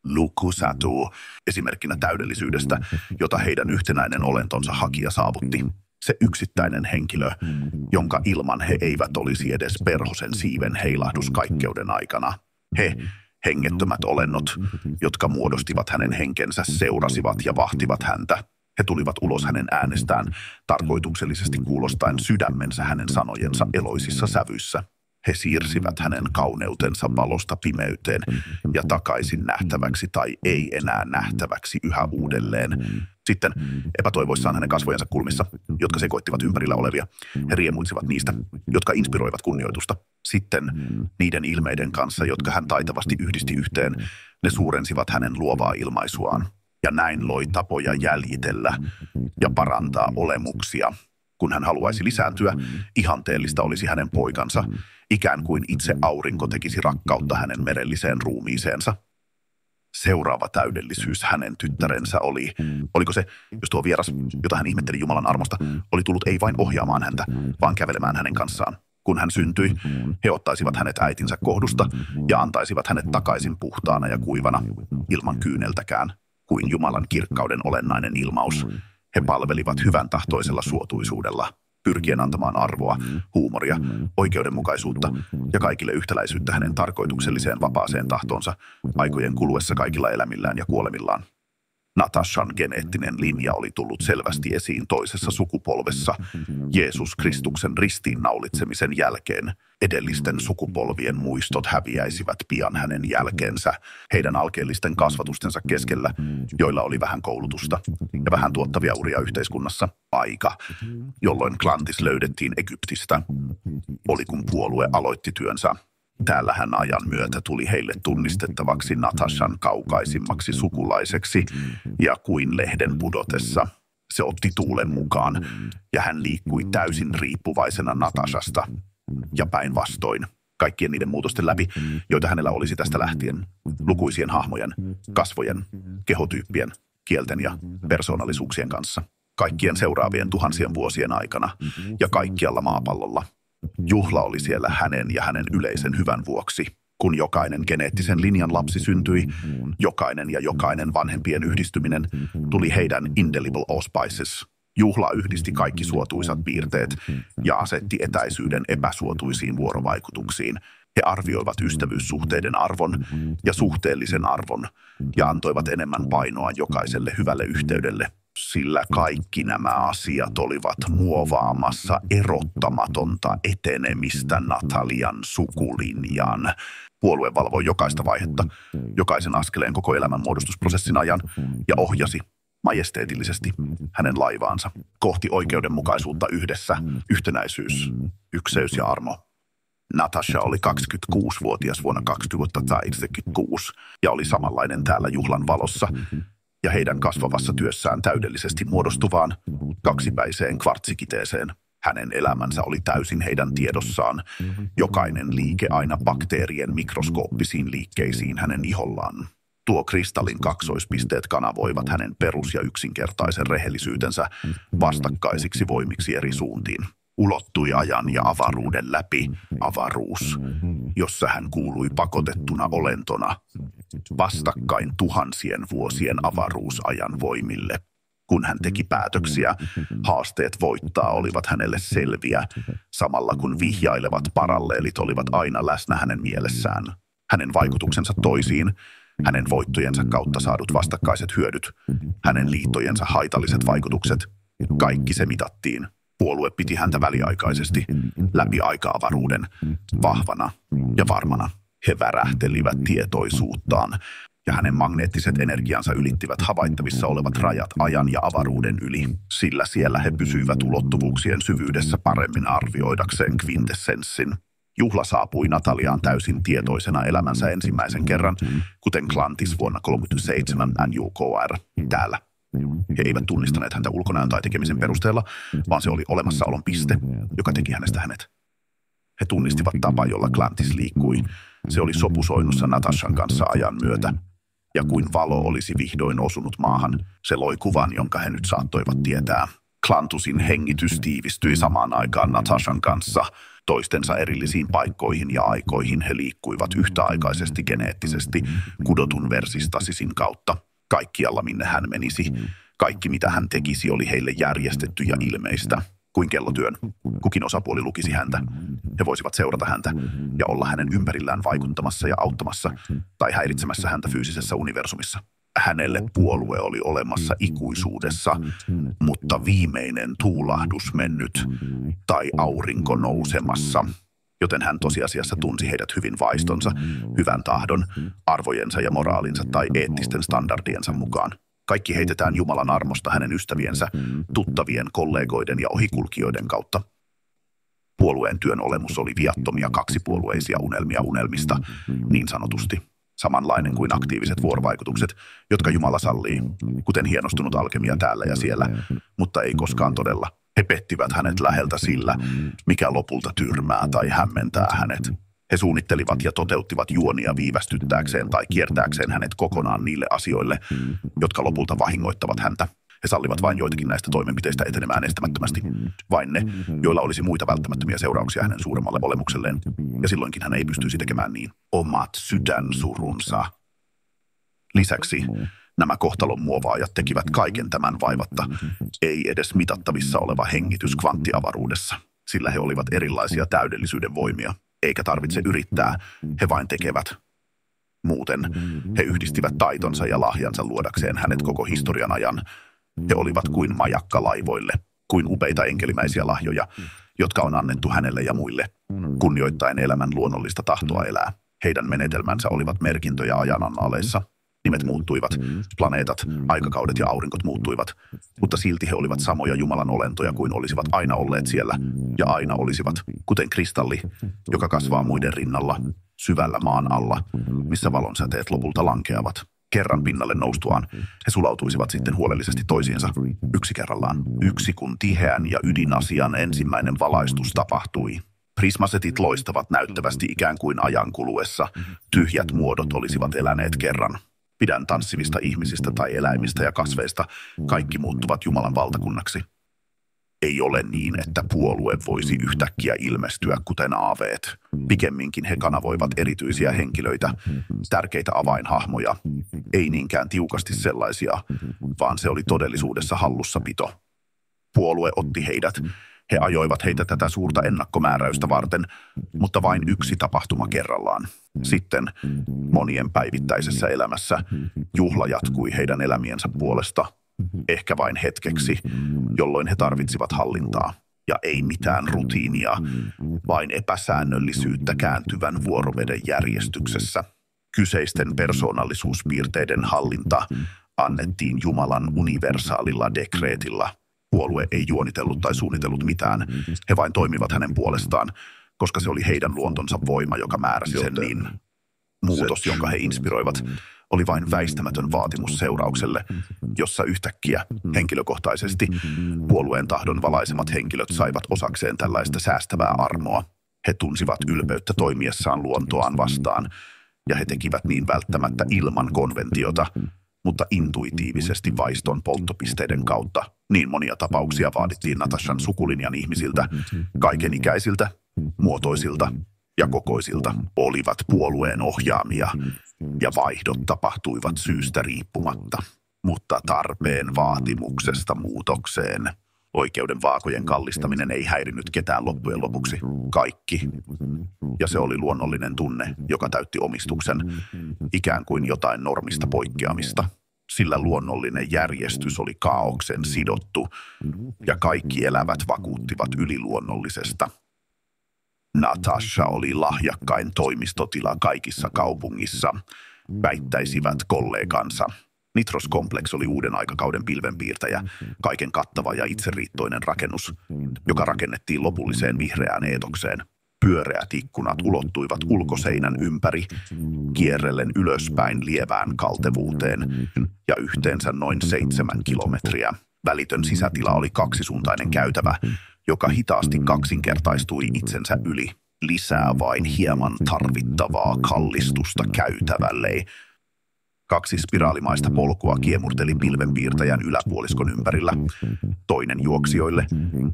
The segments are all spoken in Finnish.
Lukusatu, esimerkkinä täydellisyydestä, jota heidän yhtenäinen olentonsa hakija saavutti. Se yksittäinen henkilö, jonka ilman he eivät olisi edes perhosen siiven heilahdus-kaikkeuden aikana. He, hengettömät olennot, jotka muodostivat hänen henkensä, seurasivat ja vahtivat häntä. He tulivat ulos hänen äänestään, tarkoituksellisesti kuulostaen sydämensä hänen sanojensa eloisissa sävyissä. He siirsivät hänen kauneutensa valosta pimeyteen ja takaisin nähtäväksi tai ei enää nähtäväksi yhä uudelleen. Sitten epätoivoissaan hänen kasvojensa kulmissa, jotka sekoittivat ympärillä olevia, he riemuitsivat niistä, jotka inspiroivat kunnioitusta. Sitten niiden ilmeiden kanssa, jotka hän taitavasti yhdisti yhteen, ne suurensivat hänen luovaa ilmaisuaan. Ja näin loi tapoja jäljitellä ja parantaa olemuksia. Kun hän haluaisi lisääntyä, ihanteellista olisi hänen poikansa, ikään kuin itse aurinko tekisi rakkautta hänen merelliseen ruumiiseensa. Seuraava täydellisyys hänen tyttärensä oli, oliko se, jos tuo vieras, jota hän ihmetteli Jumalan armosta, oli tullut ei vain ohjaamaan häntä, vaan kävelemään hänen kanssaan. Kun hän syntyi, he ottaisivat hänet äitinsä kohdusta ja antaisivat hänet takaisin puhtaana ja kuivana, ilman kyyneltäkään, kuin Jumalan kirkkauden olennainen ilmaus. He palvelivat hyvän tahtoisella suotuisuudella, pyrkien antamaan arvoa, huumoria, oikeudenmukaisuutta ja kaikille yhtäläisyyttä hänen tarkoitukselliseen vapaaseen tahtonsa aikojen kuluessa kaikilla elämillään ja kuolemillaan. Natashan geneettinen linja oli tullut selvästi esiin toisessa sukupolvessa Jeesus Kristuksen ristiinnaulitsemisen jälkeen. Edellisten sukupolvien muistot häviäisivät pian hänen jälkeensä heidän alkeellisten kasvatustensa keskellä, joilla oli vähän koulutusta ja vähän tuottavia uria yhteiskunnassa. Aika, jolloin Klantis löydettiin Egyptistä, oli kun puolue aloitti työnsä. Täällähän ajan myötä tuli heille tunnistettavaksi Natashan kaukaisimmaksi sukulaiseksi, ja kuin lehden pudotessa se otti tuulen mukaan, ja hän liikkui täysin riippuvaisena Natashasta. Ja päinvastoin, kaikkien niiden muutosten läpi, joita hänellä olisi tästä lähtien, lukuisien hahmojen, kasvojen, kehotyyppien, kielten ja persoonallisuuksien kanssa, kaikkien seuraavien tuhansien vuosien aikana ja kaikkialla maapallolla. Juhla oli siellä hänen ja hänen yleisen hyvän vuoksi. Kun jokainen geneettisen linjan lapsi syntyi, jokainen vanhempien yhdistyminen tuli heidän indelible auspices. Juhla yhdisti kaikki suotuisat piirteet ja asetti etäisyyden epäsuotuisiin vuorovaikutuksiin. He arvioivat ystävyyssuhteiden arvon ja suhteellisen arvon ja antoivat enemmän painoa jokaiselle hyvälle yhteydelle, sillä kaikki nämä asiat olivat muovaamassa erottamatonta etenemistä Natalian sukulinjaan. Puolue valvoi jokaista vaihetta, jokaisen askeleen koko elämän muodostusprosessin ajan ja ohjasi majesteetillisesti hänen laivaansa kohti oikeudenmukaisuutta yhdessä, yhtenäisyys, ykseys ja armo. Natasha oli 26-vuotias vuonna 2006 ja oli samanlainen täällä juhlan valossa ja heidän kasvavassa työssään täydellisesti muodostuvaan kaksipäiseen kvartsikiteeseen. Hänen elämänsä oli täysin heidän tiedossaan, jokainen liike aina bakteerien mikroskooppisiin liikkeisiin hänen ihollaan. Tuo kristallin kaksoispisteet kanavoivat hänen perus- ja yksinkertaisen rehellisyytensä vastakkaisiksi voimiksi eri suuntiin. Ulottui ajan ja avaruuden läpi avaruus, jossa hän kuului pakotettuna olentona vastakkain tuhansien vuosien avaruusajan voimille. Kun hän teki päätöksiä, haasteet voittaa olivat hänelle selviä, samalla kun vihjailevat paralleelit olivat aina läsnä hänen mielessään. Hänen vaikutuksensa toisiin, hänen voittojensa kautta saadut vastakkaiset hyödyt, hänen liittojensa haitalliset vaikutukset, kaikki se mitattiin. Puolue piti häntä väliaikaisesti läpi aika-avaruuden, vahvana ja varmana. He värähtelivät tietoisuuttaan, ja hänen magneettiset energiansa ylittivät havaittavissa olevat rajat ajan ja avaruuden yli, sillä siellä he pysyivät ulottuvuuksien syvyydessä paremmin arvioidakseen kvintessenssin. Juhla saapui Nataliaan täysin tietoisena elämänsä ensimmäisen kerran, kuten Klantis vuonna 1937 NUKR täällä. He eivät tunnistaneet häntä ulkonäön tai tekemisen perusteella, vaan se oli olemassaolon piste, joka teki hänestä hänet. He tunnistivat tapa, jolla Klantis liikkui. Se oli sopusoinnussa Natashan kanssa ajan myötä. Ja kuin valo olisi vihdoin osunut maahan, se loi kuvan, jonka he nyt saattoivat tietää. Klantusin hengitys tiivistyi samaan aikaan Natashan kanssa, Toistensa erillisiin paikkoihin ja aikoihin he liikkuivat yhtäaikaisesti geneettisesti kudotun versistasisin kautta. Kaikkialla minne hän menisi, kaikki mitä hän tekisi oli heille järjestetty ja ilmeistä. Kuin kellotyön. Kukin osapuoli lukisi häntä. He voisivat seurata häntä ja olla hänen ympärillään vaikuttamassa ja auttamassa tai häiritsemässä häntä fyysisessä universumissa. Hänelle puolue oli olemassa ikuisuudessa, mutta viimeinen tuulahdus mennyt tai aurinko nousemassa, joten hän tosiasiassa tunsi heidät hyvin vaistonsa, hyvän tahdon, arvojensa ja moraalinsa tai eettisten standardiensa mukaan. Kaikki heitetään Jumalan armosta hänen ystäviensä, tuttavien, kollegoiden ja ohikulkijoiden kautta. Puolueen työn olemus oli viattomia kaksipuolueisia unelmia unelmista, niin sanotusti. Samanlainen kuin aktiiviset vuorovaikutukset, jotka Jumala sallii, kuten hienostunut alkemia täällä ja siellä, mutta ei koskaan todella. He pettivät hänet läheltä sillä, mikä lopulta tyrmää tai hämmentää hänet. He suunnittelivat ja toteuttivat juonia viivästyttääkseen tai kiertääkseen hänet kokonaan niille asioille, jotka lopulta vahingoittavat häntä. He sallivat vain joitakin näistä toimenpiteistä etenemään estämättömästi, vain ne, joilla olisi muita välttämättömiä seurauksia hänen suuremmalle olemukselleen, ja silloinkin hän ei pystyisi tekemään niin. Omat sydänsurunsa. Lisäksi nämä kohtalon muovaajat tekivät kaiken tämän vaivatta, ei edes mitattavissa oleva hengitys kvanttiavaruudessa, sillä he olivat erilaisia täydellisyyden voimia. Eikä tarvitse yrittää, he vain tekevät. Muuten he yhdistivät taitonsa ja lahjansa luodakseen hänet koko historian ajan. He olivat kuin majakka laivoille, kuin upeita enkelimäisiä lahjoja, jotka on annettu hänelle ja muille, kunnioittaen elämän luonnollista tahtoa elää. Heidän menetelmänsä olivat merkintöjä ajanannaaleissa. Nimet muuttuivat, planeetat, aikakaudet ja aurinkot muuttuivat, mutta silti he olivat samoja Jumalan olentoja kuin olisivat aina olleet siellä ja aina olisivat, kuten kristalli, joka kasvaa muiden rinnalla, syvällä maan alla, missä valonsäteet lopulta lankeavat. Kerran pinnalle noustuaan, he sulautuisivat sitten huolellisesti toisiinsa, yksi kerrallaan, yksi kun tiheän ja ydinasian ensimmäinen valaistus tapahtui. Prismasetit loistavat näyttävästi ikään kuin ajan kuluessa, tyhjät muodot olisivat eläneet kerran. Pidän tanssivista ihmisistä tai eläimistä ja kasveista, kaikki muuttuvat Jumalan valtakunnaksi. Ei ole niin, että puolue voisi yhtäkkiä ilmestyä kuten aaveet. Pikemminkin he kanavoivat erityisiä henkilöitä, tärkeitä avainhahmoja, ei niinkään tiukasti sellaisia, vaan se oli todellisuudessa hallussapito. Puolue otti heidät. He ajoivat heitä tätä suurta ennakkomääräystä varten, mutta vain yksi tapahtuma kerrallaan. Sitten monien päivittäisessä elämässä juhla jatkui heidän elämiensä puolesta, ehkä vain hetkeksi, jolloin he tarvitsivat hallintaa. Ja ei mitään rutiinia, vain epäsäännöllisyyttä kääntyvän vuoroveden järjestyksessä. Kyseisten persoonallisuuspiirteiden hallinta annettiin Jumalan universaalilla dekreetilla. Puolue ei juonitellut tai suunnitellut mitään, he vain toimivat hänen puolestaan, koska se oli heidän luontonsa voima, joka määräsi sen niin. Muutos, jonka he inspiroivat, oli vain väistämätön vaatimus seuraukselle, jossa yhtäkkiä, henkilökohtaisesti, puolueen tahdon valaisemat henkilöt saivat osakseen tällaista säästävää armoa. He tunsivat ylpeyttä toimiessaan luontoaan vastaan, ja he tekivät niin välttämättä ilman konventiota, mutta intuitiivisesti vaiston polttopisteiden kautta. Niin monia tapauksia vaadittiin Natashan sukulinjan ihmisiltä, kaikenikäisiltä, muotoisilta ja kokoisilta, olivat puolueen ohjaamia, ja vaihdot tapahtuivat syystä riippumatta. Mutta tarpeen vaatimuksesta muutokseen. Oikeuden vaakojen kallistaminen ei häirinyt ketään loppujen lopuksi. Kaikki. Ja se oli luonnollinen tunne, joka täytti omistuksen, ikään kuin jotain normista poikkeamista. Sillä luonnollinen järjestys oli kaaoksen sidottu, ja kaikki elävät vakuuttivat yliluonnollisesta. Natasha oli lahjakkain toimistotila kaikissa kaupungissa, väittäisivät kollegansa. Nitros Complex oli uuden aikakauden pilvenpiirtäjä, kaiken kattava ja itseriittoinen rakennus, joka rakennettiin lopulliseen vihreään eetokseen. Pyöreät ikkunat ulottuivat ulkoseinän ympäri, kierrellen ylöspäin lievään kaltevuuteen ja yhteensä noin 7 kilometriä. Välitön sisätila oli kaksisuuntainen käytävä, joka hitaasti kaksinkertaistui itsensä yli. Lisää vain hieman tarvittavaa kallistusta käytävälle. 2 spiraalimaista polkua kiemurteli pilvenpiirtäjän yläpuoliskon ympärillä, toinen juoksijoille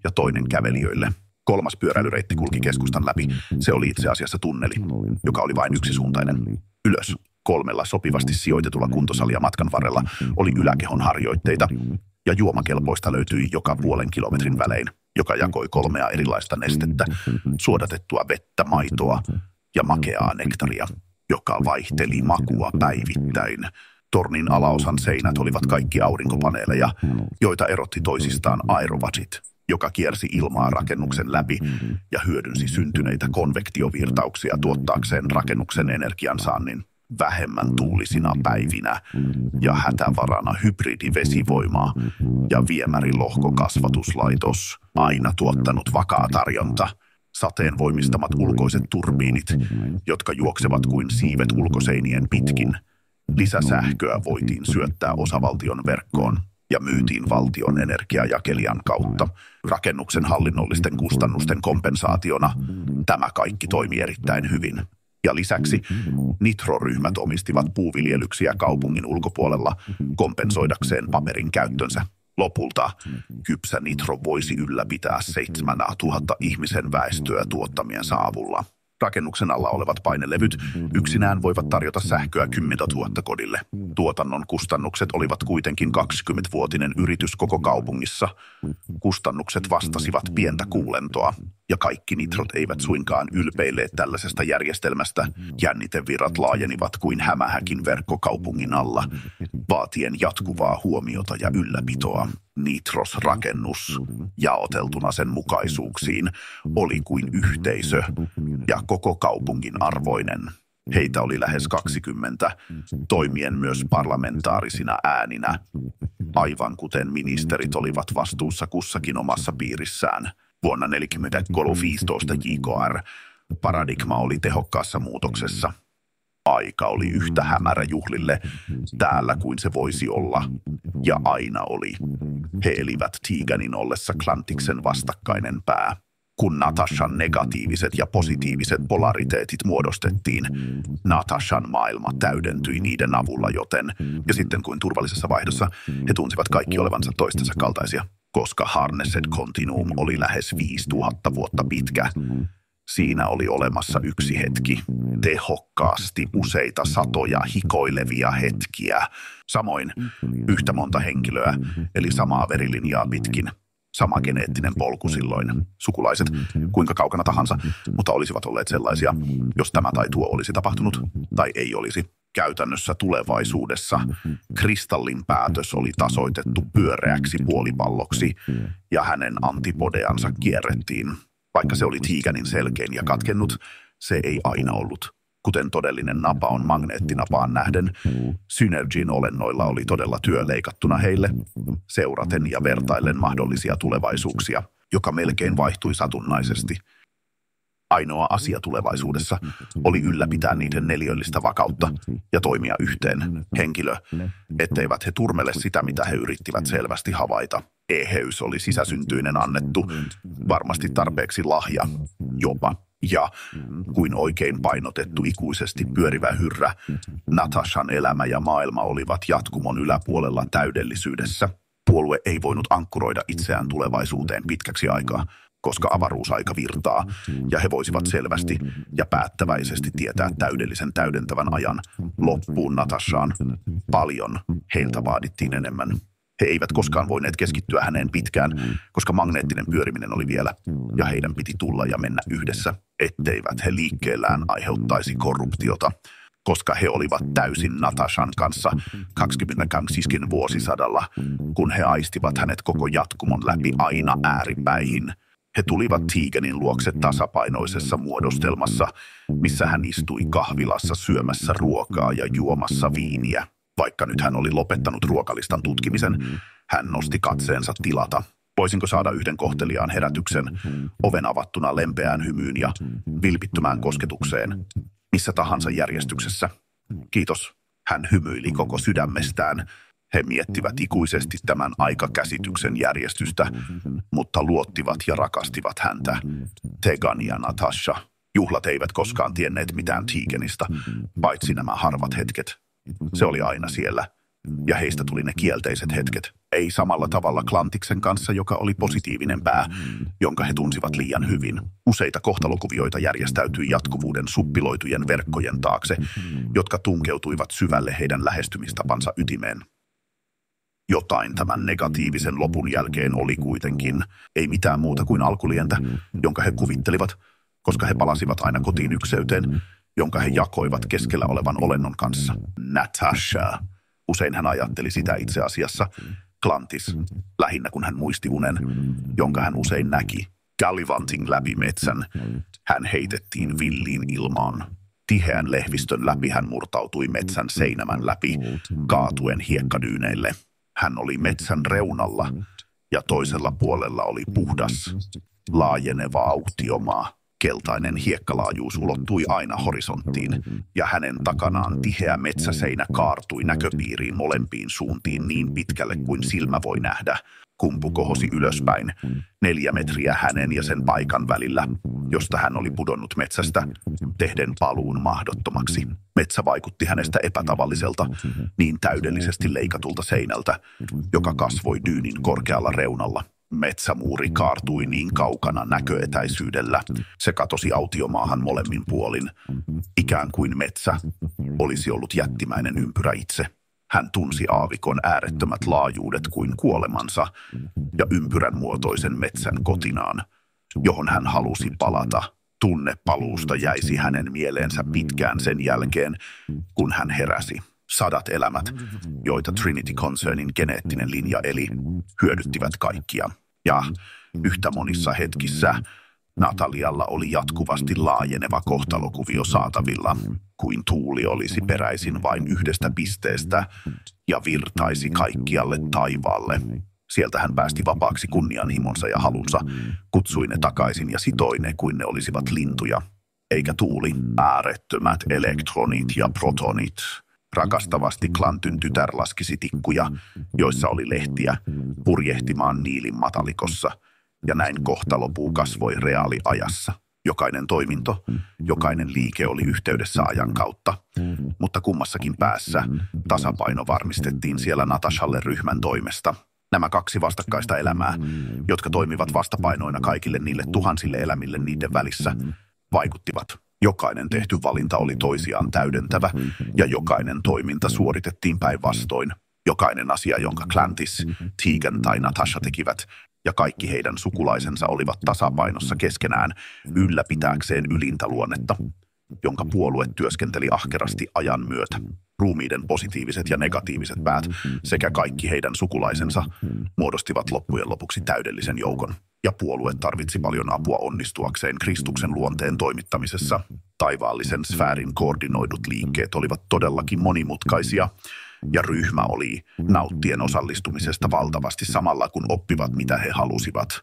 ja toinen kävelijöille. Kolmas pyöräilyreitti kulki keskustan läpi. Se oli itse asiassa tunneli, joka oli vain yksisuuntainen. Ylös 3 sopivasti sijoitetulla kuntosalia matkan varrella oli yläkehon harjoitteita, ja juomakelpoista löytyi joka puolen kilometrin välein, joka jakoi 3 erilaista nestettä, suodatettua vettä, maitoa ja makeaa nektaria, joka vaihteli makua päivittäin. Tornin alaosan seinät olivat kaikki aurinkopaneeleja, joita erotti toisistaan aerovadit, joka kiersi ilmaa rakennuksen läpi ja hyödynsi syntyneitä konvektiovirtauksia tuottaakseen rakennuksen energiansaannin vähemmän tuulisina päivinä ja hätävarana hybridivesivoimaa ja viemärilohkokasvatuslaitos, aina tuottanut vakaa tarjonta, sateen voimistamat ulkoiset turbiinit, jotka juoksevat kuin siivet ulkoseinien pitkin. Lisäsähköä voitiin syöttää osavaltion verkkoon ja myytiin valtion energiajakelijan kautta. Rakennuksen hallinnollisten kustannusten kompensaationa tämä kaikki toimi erittäin hyvin. Ja lisäksi Nitro-ryhmät omistivat puuviljelyksiä kaupungin ulkopuolella kompensoidakseen paperin käyttönsä. Lopulta kypsä Nitro voisi ylläpitää 7000 ihmisen väestöä tuottamiensa avulla. Rakennuksen alla olevat painelevyt yksinään voivat tarjota sähköä 10 000 kodille. Tuotannon kustannukset olivat kuitenkin 20-vuotinen yritys koko kaupungissa. Kustannukset vastasivat pientä kuulentoa, ja kaikki Nitrot eivät suinkaan ylpeilleet tällaisesta järjestelmästä. Jännitevirrat laajenivat kuin hämähäkin verkkokaupungin alla, vaatien jatkuvaa huomiota ja ylläpitoa. Nitros-rakennus, jaoteltuna sen mukaisuuksiin, oli kuin yhteisö ja koko kaupungin arvoinen. Heitä oli lähes 20, toimien myös parlamentaarisina ääninä, aivan kuten ministerit olivat vastuussa kussakin omassa piirissään. Vuonna 1943 JKR paradigma oli tehokkaassa muutoksessa. Aika oli yhtä hämärä juhlille täällä kuin se voisi olla, ja aina oli. He elivät Teaganin ollessa Klantiksen vastakkainen pää. Kun Natashan negatiiviset ja positiiviset polariteetit muodostettiin, Natashan maailma täydentyi niiden avulla, ja sitten kuin turvallisessa vaihdossa, he tunsivat kaikki olevansa toistensa kaltaisia. Koska Harnessed Continuum oli lähes 5000 vuotta pitkä, siinä oli olemassa yksi hetki, tehokkaasti useita satoja hikoilevia hetkiä. Samoin yhtä monta henkilöä, eli samaa verilinjaa pitkin. Sama geneettinen polku silloin. Sukulaiset, kuinka kaukana tahansa, mutta olisivat olleet sellaisia, jos tämä tai tuo olisi tapahtunut tai ei olisi. Käytännössä tulevaisuudessa kristallin päätös oli tasoitettu pyöreäksi puolipalloksi ja hänen antipodeansa kierrettiin. Vaikka se oli Teaganin selkein ja katkennut, se ei aina ollut. Kuten todellinen napa on magneettinapaan nähden, Synergyn olennoilla oli todella työ leikattuna heille, seuraten ja vertaillen mahdollisia tulevaisuuksia, joka melkein vaihtui satunnaisesti. Ainoa asia tulevaisuudessa oli ylläpitää niiden neliöllistä vakautta ja toimia yhteen, henkilö, etteivät he turmele sitä, mitä he yrittivät selvästi havaita. Eheys oli sisäsyntyinen annettu, varmasti tarpeeksi lahja, jopa. Ja kuin oikein painotettu ikuisesti pyörivä hyrrä, Natashan elämä ja maailma olivat jatkumon yläpuolella täydellisyydessä. Puolue ei voinut ankkuroida itseään tulevaisuuteen pitkäksi aikaa, koska avaruusaika virtaa, ja he voisivat selvästi ja päättäväisesti tietää täydellisen täydentävän ajan loppuun Natashaan. Paljon heiltä vaadittiin enemmän. He eivät koskaan voineet keskittyä häneen pitkään, koska magneettinen pyöriminen oli vielä, ja heidän piti tulla ja mennä yhdessä, etteivät he liikkeellään aiheuttaisi korruptiota, koska he olivat täysin Natashan kanssa 22. vuosisadalla, kun he aistivat hänet koko jatkumon läpi aina ääripäihin. He tulivat Teaganin luokse tasapainoisessa muodostelmassa, missä hän istui kahvilassa syömässä ruokaa ja juomassa viiniä. Vaikka nyt hän oli lopettanut ruokalistan tutkimisen, hän nosti katseensa tilata. Voisinko saada yhden kohteliaan herätyksen, oven avattuna lempeään hymyyn ja vilpittömään kosketukseen, missä tahansa järjestyksessä? Kiitos, hän hymyili koko sydämestään. He miettivät ikuisesti tämän aikakäsityksen järjestystä, mutta luottivat ja rakastivat häntä. Tegan ja Natasha. Juhlat eivät koskaan tienneet mitään Teaganista, paitsi nämä harvat hetket. Se oli aina siellä, ja heistä tuli ne kielteiset hetket. Ei samalla tavalla Klantiksen kanssa, joka oli positiivinen pää, jonka he tunsivat liian hyvin. Useita kohtalokuvioita järjestäytyi jatkuvuuden suppiloitujen verkkojen taakse, jotka tunkeutuivat syvälle heidän lähestymistapansa ytimeen. Jotain tämän negatiivisen lopun jälkeen oli kuitenkin, ei mitään muuta kuin alkulientä, jonka he kuvittelivat, koska he palasivat aina kotiin ykseyteen, jonka he jakoivat keskellä olevan olennon kanssa. Natasha. Usein hän ajatteli sitä itse asiassa. Klantis, lähinnä kun hän muisti unen, jonka hän usein näki. Gallivanting läpi metsän. Hän heitettiin villiin ilmaan. Tiheän lehvistön läpi hän murtautui metsän seinämän läpi, kaatuen hiekkadyyneille. Hän oli metsän reunalla, ja toisella puolella oli puhdas, laajeneva autiomaa. Keltainen hiekkalaajuus ulottui aina horisonttiin, ja hänen takanaan tiheä metsäseinä kaartui näköpiiriin molempiin suuntiin niin pitkälle kuin silmä voi nähdä. Kumpu kohosi ylöspäin, 4 metriä hänen ja sen paikan välillä, josta hän oli pudonnut metsästä, tehden paluun mahdottomaksi. Metsä vaikutti hänestä epätavalliselta, niin täydellisesti leikatulta seinältä, joka kasvoi dyynin korkealla reunalla. Metsämuuri kaartui niin kaukana näköetäisyydellä, se katosi autiomaahan molemmin puolin, ikään kuin metsä olisi ollut jättimäinen ympyrä itse. Hän tunsi aavikon äärettömät laajuudet kuin kuolemansa ja ympyrän muotoisen metsän kotinaan, johon hän halusi palata. Tunne paluusta jäisi hänen mieleensä pitkään sen jälkeen, kun hän heräsi. 100 elämät, joita Trinity Concernin geneettinen linja eli, hyödyttivät kaikkia. Ja yhtä monissa hetkissä Natalialla oli jatkuvasti laajeneva kohtalokuvio saatavilla, kuin tuuli olisi peräisin vain yhdestä pisteestä ja virtaisi kaikkialle taivaalle. Sieltä hän päästi vapaaksi kunnianhimonsa ja halunsa, kutsui ne takaisin ja sitoi ne kuin ne olisivat lintuja. Eikä tuuli, äärettömät elektronit ja protonit. Rakastavasti Klantyn tytär laskisi tikkuja, joissa oli lehtiä, purjehtimaan niilin matalikossa, ja näin kohtalopuu kasvoi reaaliajassa. Jokainen toiminto, jokainen liike oli yhteydessä ajan kautta, mutta kummassakin päässä tasapaino varmistettiin siellä Natashalle ryhmän toimesta. Nämä 2 vastakkaista elämää, jotka toimivat vastapainoina kaikille niille tuhansille elämille niiden välissä, vaikuttivat. Jokainen tehty valinta oli toisiaan täydentävä, ja jokainen toiminta suoritettiin päinvastoin. Jokainen asia, jonka Klantis, Tegan tai Natasha tekivät, ja kaikki heidän sukulaisensa olivat tasapainossa keskenään ylläpitääkseen ylintä luonnetta, jonka puolue työskenteli ahkerasti ajan myötä. Ruumiiden positiiviset ja negatiiviset päät sekä kaikki heidän sukulaisensa muodostivat loppujen lopuksi täydellisen joukon. Ja puolue tarvitsi paljon apua onnistuakseen Kristuksen luonteen toimittamisessa. Taivaallisen sfäärin koordinoidut liikkeet olivat todellakin monimutkaisia, ja ryhmä oli nauttien osallistumisesta valtavasti samalla kun oppivat mitä he halusivat.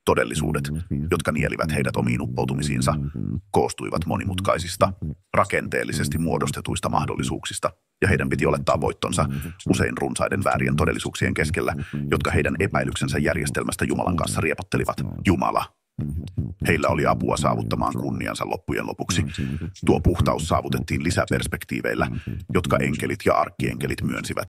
Todellisuudet, jotka nielivät heidät omiin uppoutumisiinsa, koostuivat monimutkaisista, rakenteellisesti muodostetuista mahdollisuuksista, ja heidän piti olettaa voittonsa usein runsaiden väärien todellisuuksien keskellä, jotka heidän epäilyksensä järjestelmästä Jumalan kanssa riepottelivat. Jumala. Heillä oli apua saavuttamaan kunniansa loppujen lopuksi. Tuo puhtaus saavutettiin lisäperspektiiveillä, jotka enkelit ja arkkienkkelit myönsivät.